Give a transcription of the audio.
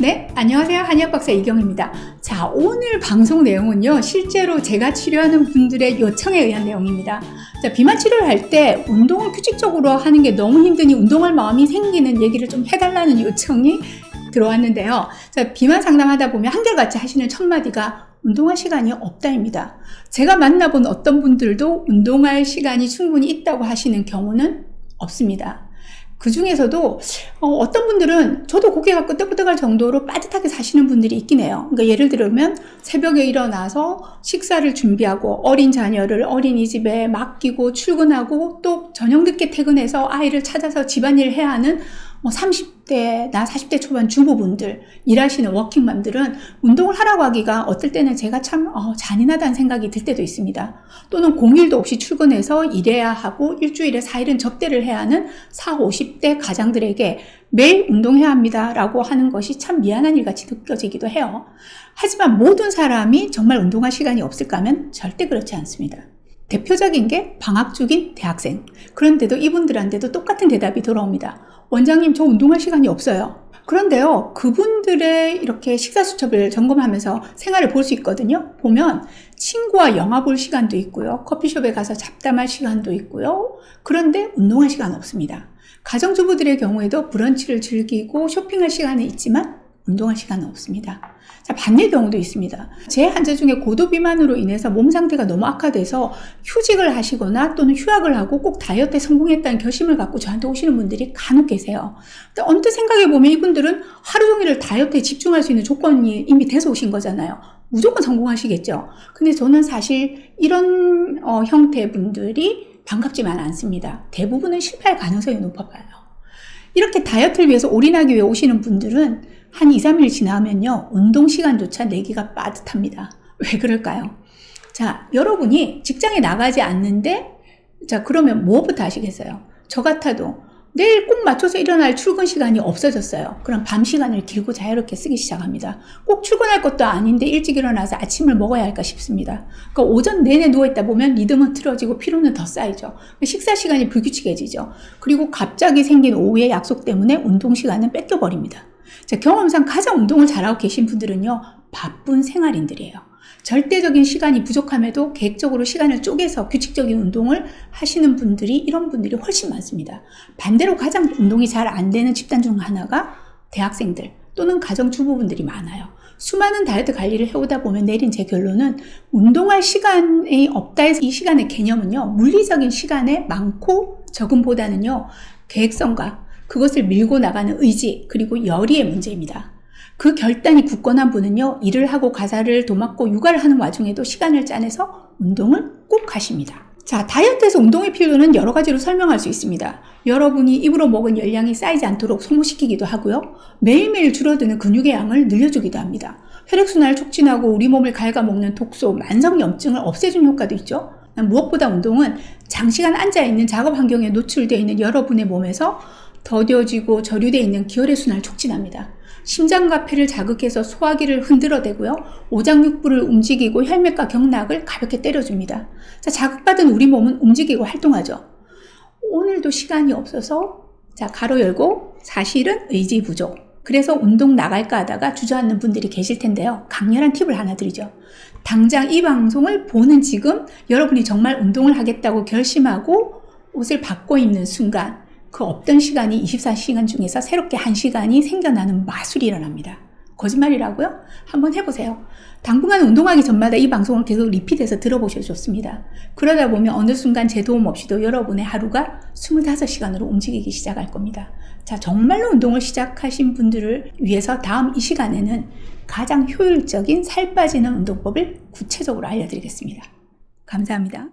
네, 안녕하세요. 한의학박사 이경입니다. 자, 오늘 방송 내용은요, 실제로 제가 치료하는 분들의 요청에 의한 내용입니다. 자, 비만 치료를 할 때 운동을 규칙적으로 하는 게 너무 힘드니 운동할 마음이 생기는 얘기를 좀 해달라는 요청이 들어왔는데요. 자, 비만 상담하다 보면 한결같이 하시는 첫 마디가 운동할 시간이 없다입니다. 제가 만나본 어떤 분들도 운동할 시간이 충분히 있다고 하시는 경우는 없습니다. 그 중에서도 어떤 분들은 저도 고개가 끄덕끄덕할 정도로 빠듯하게 사시는 분들이 있긴 해요. 그러니까 예를 들면 새벽에 일어나서 식사를 준비하고 어린 자녀를 어린이집에 맡기고 출근하고 또 저녁 늦게 퇴근해서 아이를 찾아서 집안일을 해야 하는 30대나 40대 초반 주부분들, 일하시는 워킹맘들은 운동을 하라고 하기가 어떨 때는 제가 참 잔인하다는 생각이 들 때도 있습니다. 또는 공휴일도 없이 출근해서 일해야 하고 일주일에 4일은 접대를 해야 하는 40, 50대 가장들에게 매일 운동해야 합니다 라고 하는 것이 참 미안한 일같이 느껴지기도 해요. 하지만 모든 사람이 정말 운동할 시간이 없을까 하면 절대 그렇지 않습니다. 대표적인 게 방학 중인 대학생. 그런데도 이분들한테도 똑같은 대답이 돌아옵니다. 원장님, 저 운동할 시간이 없어요. 그런데요, 그분들의 이렇게 식사 수첩을 점검하면서 생활을 볼 수 있거든요. 보면 친구와 영화 볼 시간도 있고요. 커피숍에 가서 잡담할 시간도 있고요. 그런데 운동할 시간 없습니다. 가정주부들의 경우에도 브런치를 즐기고 쇼핑할 시간은 있지만 운동할 시간은 없습니다. 자, 반대 경우도 있습니다. 제 환자 중에 고도비만으로 인해서 몸 상태가 너무 악화돼서 휴직을 하시거나 또는 휴학을 하고 꼭 다이어트에 성공했다는 결심을 갖고 저한테 오시는 분들이 간혹 계세요. 근데 언뜻 생각해보면 이분들은 하루 종일을 다이어트에 집중할 수 있는 조건이 이미 돼서 오신 거잖아요. 무조건 성공하시겠죠. 근데 저는 사실 이런 형태의 분들이 반갑지만 않습니다. 대부분은 실패할 가능성이 높아봐요. 이렇게 다이어트를 위해서 올인하기 위해 오시는 분들은 한 2, 3일 지나면요, 운동 시간조차 내기가 빠듯합니다. 왜 그럴까요? 자, 여러분이 직장에 나가지 않는데, 자, 그러면 무엇부터 하시겠어요? 저 같아도 내일 꼭 맞춰서 일어날 출근 시간이 없어졌어요. 그럼 밤 시간을 길고 자유롭게 쓰기 시작합니다. 꼭 출근할 것도 아닌데 일찍 일어나서 아침을 먹어야 할까 싶습니다. 그러니까 오전 내내 누워있다 보면 리듬은 틀어지고 피로는 더 쌓이죠. 식사 시간이 불규칙해지죠. 그리고 갑자기 생긴 오후의 약속 때문에 운동 시간은 뺏겨버립니다. 자, 경험상 가장 운동을 잘하고 계신 분들은요, 바쁜 생활인들이에요. 절대적인 시간이 부족함에도 계획적으로 시간을 쪼개서 규칙적인 운동을 하시는 분들이, 이런 분들이 훨씬 많습니다. 반대로 가장 운동이 잘 안 되는 집단 중 하나가 대학생들 또는 가정주부분들이 많아요. 수많은 다이어트 관리를 해오다 보면 내린 제 결론은 운동할 시간이 없다 해서 이 시간의 개념은요, 물리적인 시간에 많고 적음보다는요, 계획성과 그것을 밀고 나가는 의지, 그리고 열의의 문제입니다. 그 결단이 굳건한 분은요, 일을 하고 가사를 도맡고 육아를 하는 와중에도 시간을 짜내서 운동을 꼭 하십니다. 자, 다이어트에서 운동의 필요는 여러 가지로 설명할 수 있습니다. 여러분이 입으로 먹은 열량이 쌓이지 않도록 소모시키기도 하고요. 매일매일 줄어드는 근육의 양을 늘려주기도 합니다. 혈액순환을 촉진하고 우리 몸을 갉아먹는 독소, 만성염증을 없애주는 효과도 있죠. 무엇보다 운동은 장시간 앉아있는 작업 환경에 노출되어 있는 여러분의 몸에서 더뎌지고 저류되어 있는 기혈의 순환을 촉진합니다. 심장과 폐를 자극해서 소화기를 흔들어대고요. 오장육부를 움직이고 혈맥과 경락을 가볍게 때려줍니다. 자, 자극받은 우리 몸은 움직이고 활동하죠. 오늘도 시간이 없어서, 자, 가로 열고, 사실은 의지 부족. 그래서 운동 나갈까 하다가 주저앉는 분들이 계실 텐데요. 강렬한 팁을 하나 드리죠. 당장 이 방송을 보는 지금 여러분이 정말 운동을 하겠다고 결심하고 옷을 바꿔 입는 순간, 그 없던 시간이 24시간 중에서 새롭게 1시간이 생겨나는 마술이 일어납니다. 거짓말이라고요? 한번 해보세요. 당분간 운동하기 전마다 이 방송을 계속 리핏해서 들어보셔도 좋습니다. 그러다 보면 어느 순간 제 도움 없이도 여러분의 하루가 25시간으로 움직이기 시작할 겁니다. 자, 정말로 운동을 시작하신 분들을 위해서 다음 이 시간에는 가장 효율적인 살 빠지는 운동법을 구체적으로 알려드리겠습니다. 감사합니다.